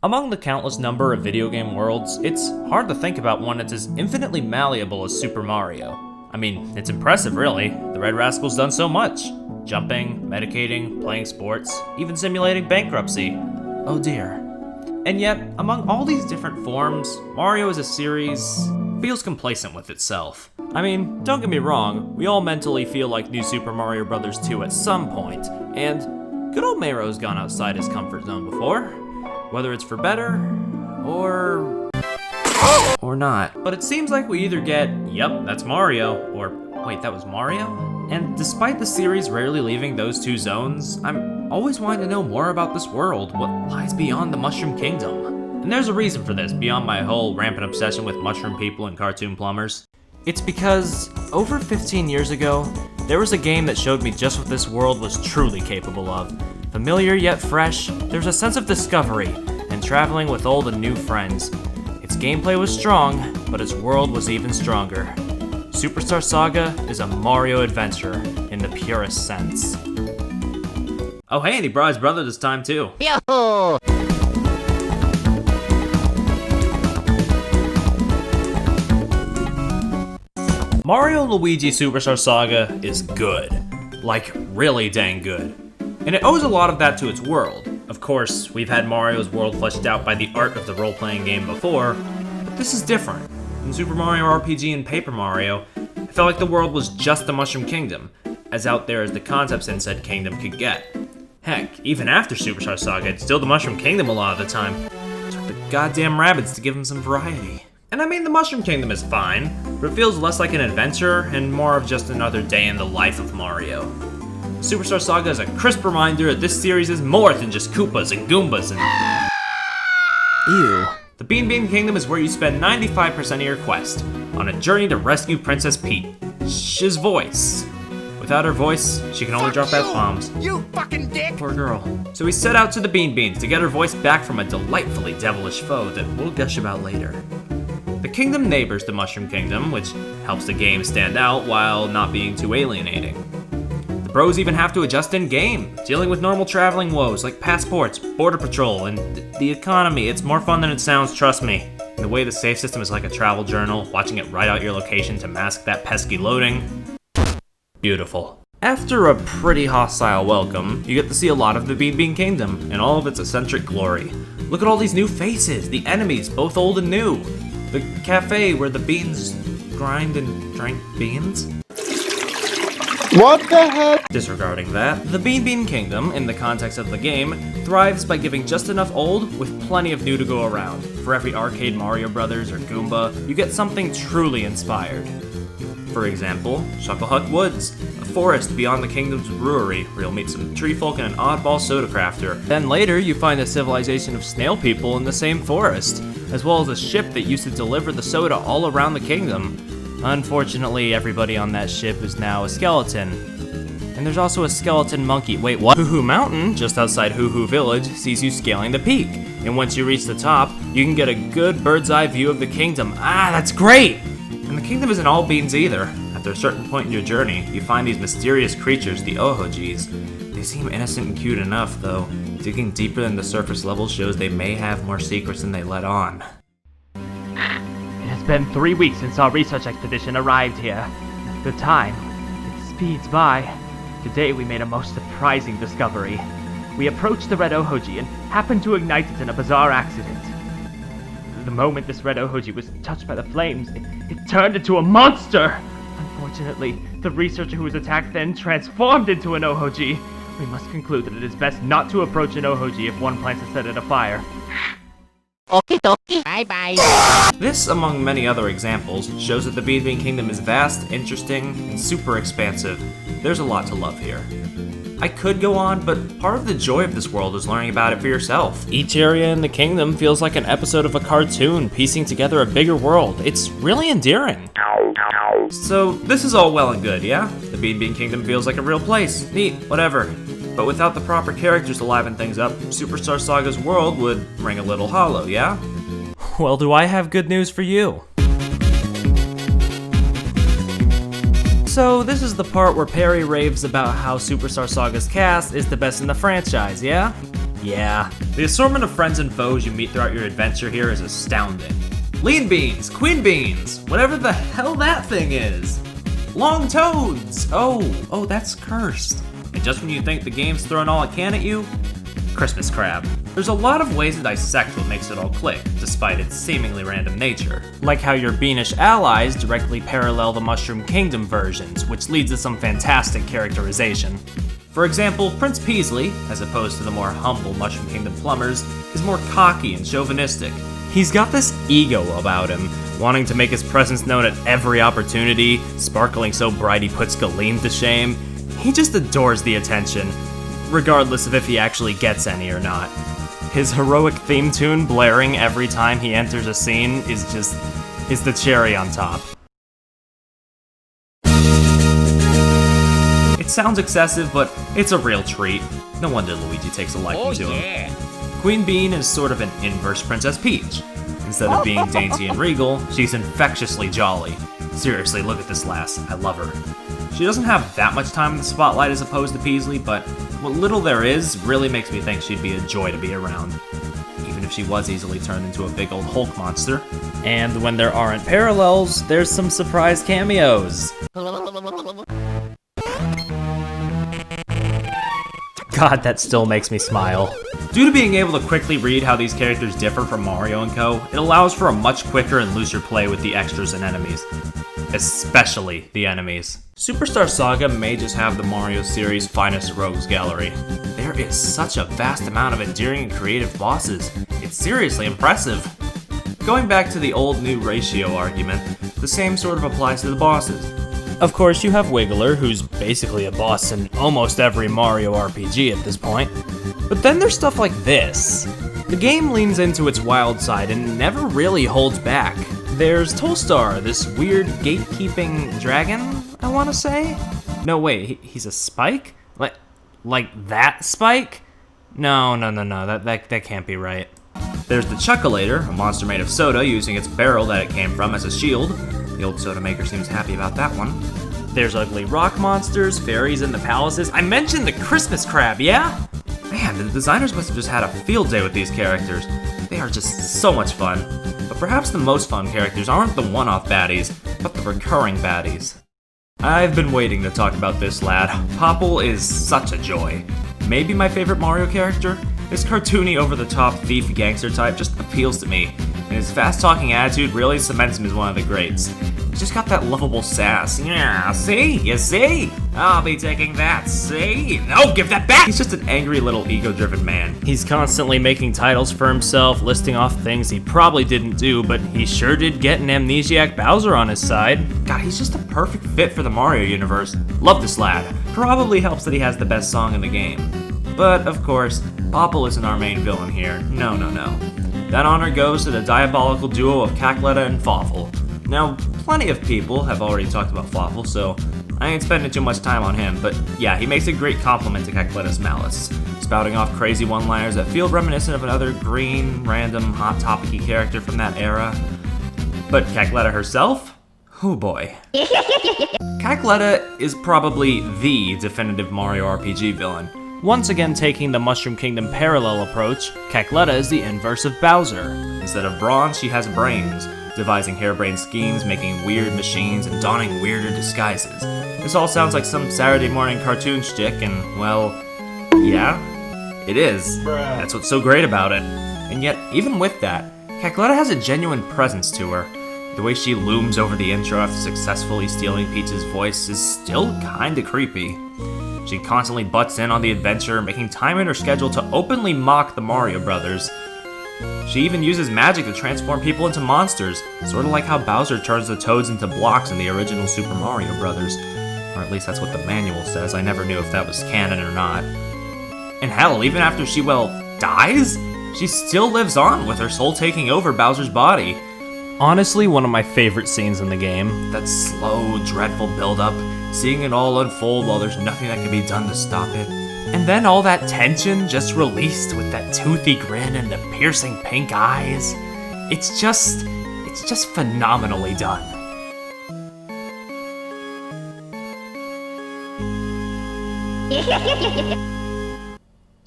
Among the countless number of video game worlds, it's hard to think about one that's as infinitely malleable as Super Mario. I mean, it's impressive really. The Red Rascal's done so much. Jumping, medicating, playing sports, even simulating bankruptcy. Oh dear. And yet, among all these different forms, Mario as a series feels complacent with itself. I mean, don't get me wrong, we all mentally feel like New Super Mario Bros. 2 at some point, and good old Mero's gone outside his comfort zone before. Whether it's for better, or not. But it seems like we either get, yep, that's Mario, or wait, that was Mario? And despite the series rarely leaving those two zones, I'm always wanting to know more about this world, what lies beyond the Mushroom Kingdom. And there's a reason for this, beyond my whole rampant obsession with mushroom people and cartoon plumbers. It's because, over 15 years ago, there was a game that showed me just what this world was truly capable of. Familiar yet fresh, there's a sense of discovery, and traveling with old and new friends. Its gameplay was strong, but its world was even stronger. Superstar Saga is a Mario adventure in the purest sense. Oh hey, and he brought his brother this time too. Yo! Mario & Luigi Superstar Saga is good. Like, really dang good. And it owes a lot of that to its world. Of course, we've had Mario's world fleshed out by the art of the role-playing game before, but this is different. In Super Mario RPG and Paper Mario, I felt like the world was just the Mushroom Kingdom, as out there as the concepts in said kingdom could get. Heck, even after Superstar Saga, it's still the Mushroom Kingdom a lot of the time. It took the goddamn rabbits to give them some variety. And I mean, the Mushroom Kingdom is fine, but it feels less like an adventure and more of just another day in the life of Mario. Superstar Saga is a crisp reminder that this series is more than just Koopas and Goombas and... Ew. The Bean Bean Kingdom is where you spend 95% of your quest, on a journey to rescue Princess Peach's voice. Without her voice, she can only drop F-bombs. You fucking dick! Poor girl. So we set out to the Bean Beans to get her voice back from a delightfully devilish foe that we'll gush about later. The kingdom neighbors the Mushroom Kingdom, which helps the game stand out while not being too alienating. The bros even have to adjust in-game, dealing with normal traveling woes like passports, border patrol, and the economy. It's more fun than it sounds, trust me. And the way the save system is like a travel journal, watching it write out your location to mask that pesky loading. Beautiful. After a pretty hostile welcome, you get to see a lot of the Bean Bean Kingdom in all of its eccentric glory. Look at all these new faces, the enemies, both old and new. The cafe where the beans grind and drink beans? What the heck? Disregarding that, the Bean Bean Kingdom, in the context of the game, thrives by giving just enough old with plenty of new to go around. For every arcade Mario Brothers or Goomba, you get something truly inspired. For example, Shucklehuck Woods, a forest beyond the kingdom's brewery, where you'll meet some tree folk and an oddball soda crafter. Then later, you find a civilization of snail people in the same forest, as well as a ship that used to deliver the soda all around the kingdom. Unfortunately, everybody on that ship is now a skeleton. And there's also a skeleton monkey. Wait, what? Hoo Hoo Mountain, just outside Hoo Hoo Village, sees you scaling the peak. And once you reach the top, you can get a good bird's eye view of the kingdom. Ah, that's great! And the kingdom isn't all beans either. After a certain point in your journey, you find these mysterious creatures, the Ohojis. They seem innocent and cute enough, though. Digging deeper than the surface level shows they may have more secrets than they let on. It has been 3 weeks since our research expedition arrived here. The time, it speeds by. Today we made a most surprising discovery. We approached the Red Ohoji and happened to ignite it in a bizarre accident. The moment this Red Ohoji was touched by the flames, it turned into a monster! Unfortunately, the researcher who was attacked then transformed into an Ohoji. We must conclude that it is best not to approach an Ohoji if one plans to set it afire. Okie dokie. Bye bye. This, among many other examples, shows that the Bean Bean Kingdom is vast, interesting, and super expansive. There's a lot to love here. I could go on, but part of the joy of this world is learning about it for yourself. Each area in the kingdom feels like an episode of a cartoon, piecing together a bigger world. It's really endearing. So, this is all well and good, yeah? The Bean Bean Kingdom feels like a real place. Neat, whatever. But without the proper characters to liven things up, Superstar Saga's world would ring a little hollow, yeah? Well, do I have good news for you? So, this is the part where Perry raves about how Superstar Saga's cast is the best in the franchise, yeah? Yeah, the assortment of friends and foes you meet throughout your adventure here is astounding. Lean beans, queen beans, whatever the hell that thing is. Long toads, oh, that's cursed. And just when you think the game's throwing all it can at you, Christmas crab. There's a lot of ways to dissect what makes it all click, despite its seemingly random nature. Like how your beanish allies directly parallel the Mushroom Kingdom versions, which leads to some fantastic characterization. For example, Prince Peasley, as opposed to the more humble Mushroom Kingdom plumbers, is more cocky and chauvinistic. He's got this ego about him, wanting to make his presence known at every opportunity, sparkling so bright he puts Galeem to shame. He just adores the attention, regardless of if he actually gets any or not. His heroic theme tune blaring every time he enters a scene is the cherry on top. It sounds excessive, but it's a real treat. No wonder Luigi takes a liking to him. Queen Bean is sort of an inverse Princess Peach. Instead of being dainty and regal, she's infectiously jolly. Seriously, look at this lass. I love her. She doesn't have that much time in the spotlight as opposed to Peasley, but what little there is really makes me think she'd be a joy to be around, even if she was easily turned into a big old Hulk monster. And when there aren't parallels, there's some surprise cameos. God, that still makes me smile. Due to being able to quickly read how these characters differ from Mario & Co., it allows for a much quicker and looser play with the extras and enemies. Especially the enemies. Superstar Saga may just have the Mario series' finest rogues gallery. There is such a vast amount of endearing and creative bosses. It's seriously impressive. Going back to the old-new ratio argument, the same sort of applies to the bosses. Of course, you have Wiggler, who's basically a boss in almost every Mario RPG at this point. But then there's stuff like this. The game leans into its wild side and never really holds back. There's Tolstar, this weird gatekeeping dragon, I want to say? No, wait, he's a Spike? Like that Spike? No, that can't be right. There's the Chuckolator, a monster made of soda using its barrel that it came from as a shield. The old soda maker seems happy about that one. There's ugly rock monsters, fairies in the palaces. I mentioned the Christmas crab, yeah? Man, the designers must have just had a field day with these characters. They are just so much fun. But perhaps the most fun characters aren't the one-off baddies, but the recurring baddies. I've been waiting to talk about this lad. Popple is such a joy. Maybe my favorite Mario character? This cartoony, over-the-top thief gangster type just appeals to me, and his fast-talking attitude really cements him as one of the greats. He's just got that lovable sass. Yeah, see? You see? I'll be taking that, see? No, give that back! He's just an angry little ego-driven man. He's constantly making titles for himself, listing off things he probably didn't do, but he sure did get an amnesiac Bowser on his side. God, he's just a perfect fit for the Mario universe. Love this lad. Probably helps that he has the best song in the game. But, of course, Popple isn't our main villain here. No. That honor goes to the diabolical duo of Cackletta and Fawful. Now, plenty of people have already talked about Fawful, so I ain't spending too much time on him, but yeah, he makes a great compliment to Cackletta's malice, spouting off crazy one-liners that feel reminiscent of another green, random, hot topic-y character from that era. But Cackletta herself? Oh boy. Cackletta is probably the definitive Mario RPG villain. Once again taking the Mushroom Kingdom parallel approach, Cackletta is the inverse of Bowser. Instead of brawn, she has brains, devising harebrained schemes, making weird machines, and donning weirder disguises. This all sounds like some Saturday morning cartoon shtick, and well, yeah, it is. That's what's so great about it. And yet, even with that, Cackletta has a genuine presence to her. The way she looms over the intro after successfully stealing Peach's voice is still kinda creepy. She constantly butts in on the adventure, making time in her schedule to openly mock the Mario Brothers. She even uses magic to transform people into monsters, sort of like how Bowser turns the Toads into blocks in the original Super Mario Brothers. Or at least that's what the manual says. I never knew if that was canon or not. And hell, even after she, dies? She still lives on, with her soul taking over Bowser's body. Honestly, one of my favorite scenes in the game. That slow, dreadful build-up, seeing it all unfold while there's nothing that can be done to stop it. And then all that tension just released with that toothy grin and the piercing pink eyes. It's just phenomenally done.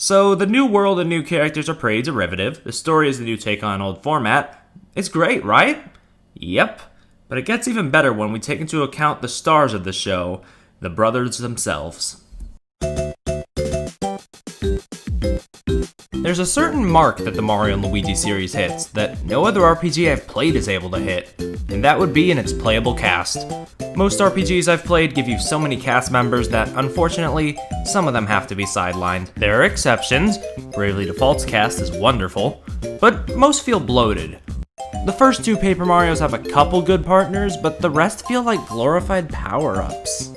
So the new world and new characters are pretty derivative. The story is a new take on an old format. It's great, right? Yep. But it gets even better when we take into account the stars of the show, the brothers themselves. There's a certain mark that the Mario & Luigi series hits that no other RPG I've played is able to hit, and that would be in its playable cast. Most RPGs I've played give you so many cast members that, unfortunately, some of them have to be sidelined. There are exceptions. Bravely Default's cast is wonderful, but most feel bloated. The first two Paper Marios have a couple good partners, but the rest feel like glorified power-ups.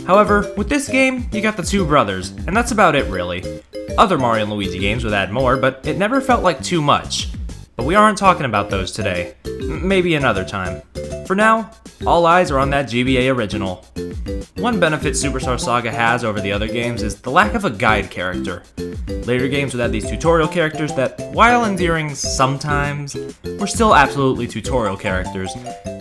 However, with this game, you got the two brothers, and that's about it really. Other Mario & Luigi games would add more, but it never felt like too much. But we aren't talking about those today. Maybe another time. For now, all eyes are on that GBA original. One benefit Superstar Saga has over the other games is the lack of a guide character. Later games would add these tutorial characters that, while endearing sometimes, were still absolutely tutorial characters,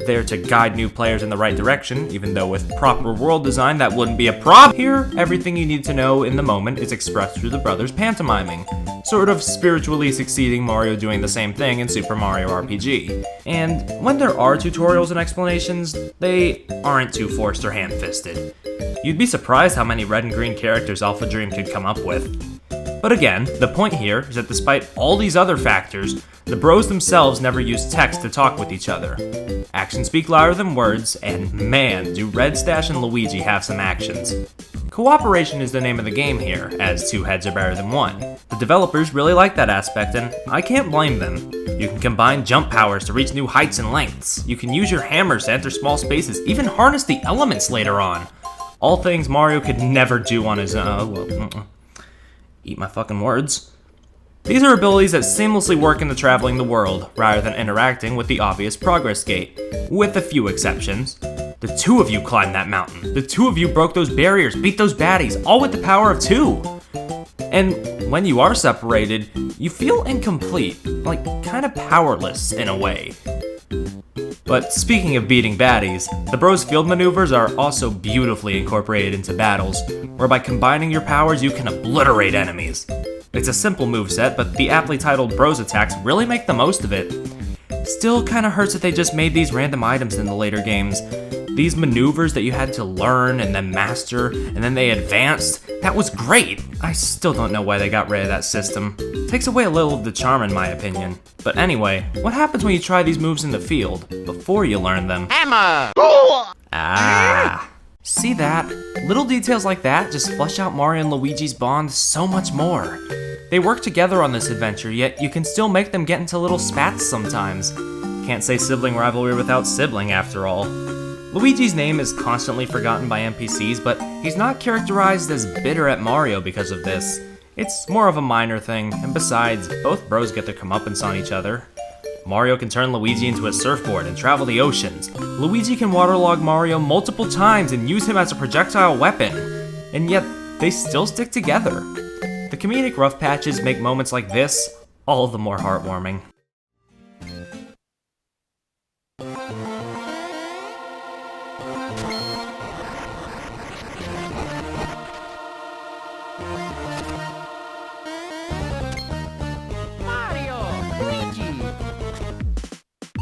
there to guide new players in the right direction, even though with proper world design that wouldn't be a problem. Here, everything you need to know in the moment is expressed through the brothers pantomiming, sort of spiritually succeeding Mario doing the same thing in Super Mario RPG. And when there are tutorials and explanations, they aren't too forced or hand-fisted. You'd be surprised how many red and green characters Alpha Dream could come up with. But again, the point here is that despite all these other factors, the bros themselves never use text to talk with each other. Actions speak louder than words, and man, do Red, Stash, and Luigi have some actions. Cooperation is the name of the game here, as two heads are better than one. The developers really like that aspect, and I can't blame them. You can combine jump powers to reach new heights and lengths. You can use your hammers to enter small spaces, even harness the elements later on. All things Mario could never do on his own. Eat my fucking words. These are abilities that seamlessly work into traveling the world, rather than interacting with the obvious progress gate, with a few exceptions. The two of you climbed that mountain. The two of you broke those barriers, beat those baddies, all with the power of two. And when you are separated, you feel incomplete, like kinda powerless in a way. But speaking of beating baddies, the Bros field maneuvers are also beautifully incorporated into battles, where by combining your powers you can obliterate enemies. It's a simple moveset, but the aptly titled Bros attacks really make the most of it. Still kinda hurts that they just made these random items in the later games. These maneuvers that you had to learn and then master, and then they advanced, that was great! I still don't know why they got rid of that system. Takes away a little of the charm in my opinion. But anyway, what happens when you try these moves in the field, before you learn them? Hammer! Ah. See that? Little details like that just flesh out Mario and Luigi's bond so much more. They work together on this adventure, yet you can still make them get into little spats sometimes. Can't say sibling rivalry without sibling after all. Luigi's name is constantly forgotten by NPCs, but he's not characterized as bitter at Mario because of this. It's more of a minor thing, and besides, both bros get their comeuppance on each other. Mario can turn Luigi into a surfboard and travel the oceans. Luigi can waterlog Mario multiple times and use him as a projectile weapon. And yet, they still stick together. The comedic rough patches make moments like this all the more heartwarming.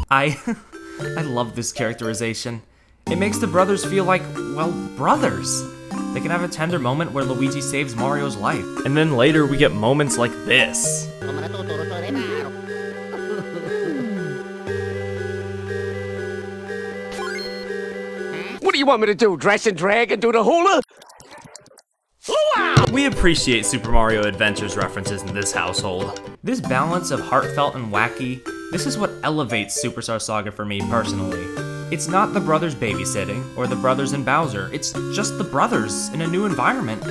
I love this characterization. It makes the brothers feel like, well, brothers. They can have a tender moment where Luigi saves Mario's life. And then later we get moments like this. What do you want me to do? Dress and drag and do the hula? We appreciate Super Mario Adventure's references in this household. This balance of heartfelt and wacky, this is what elevates Superstar Saga for me personally. It's not the brothers babysitting, or the brothers and Bowser, it's just the brothers in a new environment.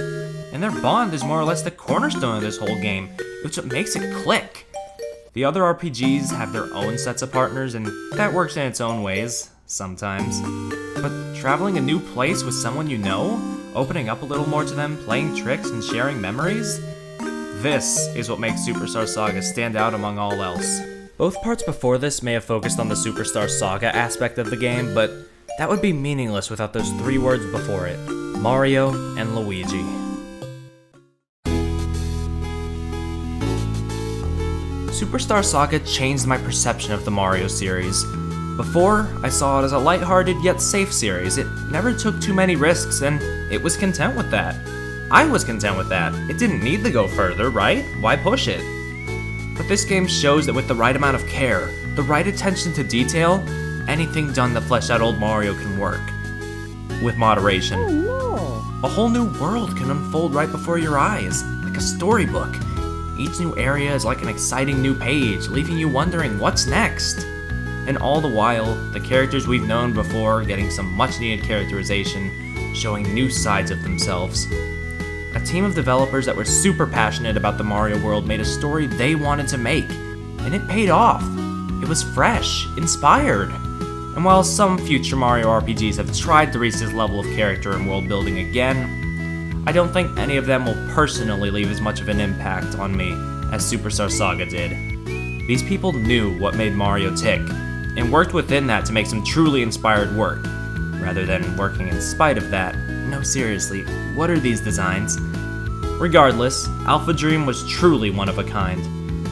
And their bond is more or less the cornerstone of this whole game, which makes it click. The other RPGs have their own sets of partners, and that works in its own ways, sometimes. But traveling a new place with someone you know, opening up a little more to them, playing tricks and sharing memories, this is what makes Superstar Saga stand out among all else. Both parts before this may have focused on the Superstar Saga aspect of the game, but that would be meaningless without those three words before it: Mario and Luigi. Superstar Saga changed my perception of the Mario series. Before, I saw it as a lighthearted yet safe series. It never took too many risks, and it was content with that. I was content with that. It didn't need to go further, right? Why push it? But this game shows that with the right amount of care, the right attention to detail, anything done to flesh out old Mario can work. With moderation. A whole new world can unfold right before your eyes, like a storybook. Each new area is like an exciting new page, leaving you wondering what's next. And all the while, the characters we've known before getting some much needed characterization, showing new sides of themselves. A team of developers that were super passionate about the Mario world made a story they wanted to make, and it paid off. It was fresh, inspired. And while some future Mario RPGs have tried to reach this level of character and world building again, I don't think any of them will personally leave as much of an impact on me as Superstar Saga did. These people knew what made Mario tick, and worked within that to make some truly inspired work, rather than working in spite of that. No, seriously, what are these designs? Regardless, Alpha Dream was truly one of a kind.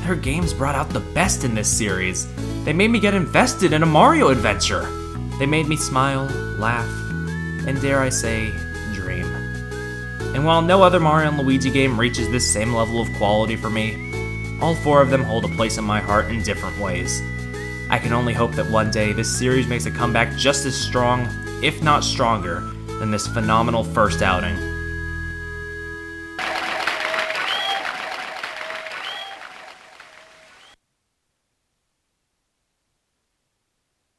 Their games brought out the best in this series. They made me get invested in a Mario adventure. They made me smile, laugh, and dare I say, dream. And while no other Mario and Luigi game reaches this same level of quality for me, all four of them hold a place in my heart in different ways. I can only hope that one day this series makes a comeback just as strong, if not stronger, than this phenomenal first outing.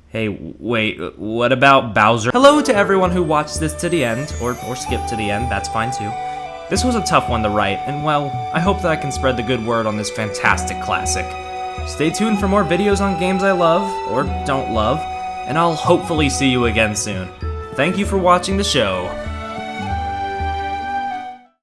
Hey, wait, what about Bowser? Hello to everyone who watched this to the end, or skipped to the end, that's fine too. This was a tough one to write, and well, I hope that I can spread the good word on this fantastic classic. Stay tuned for more videos on games I love, or don't love, and I'll hopefully see you again soon. Thank you for watching the show.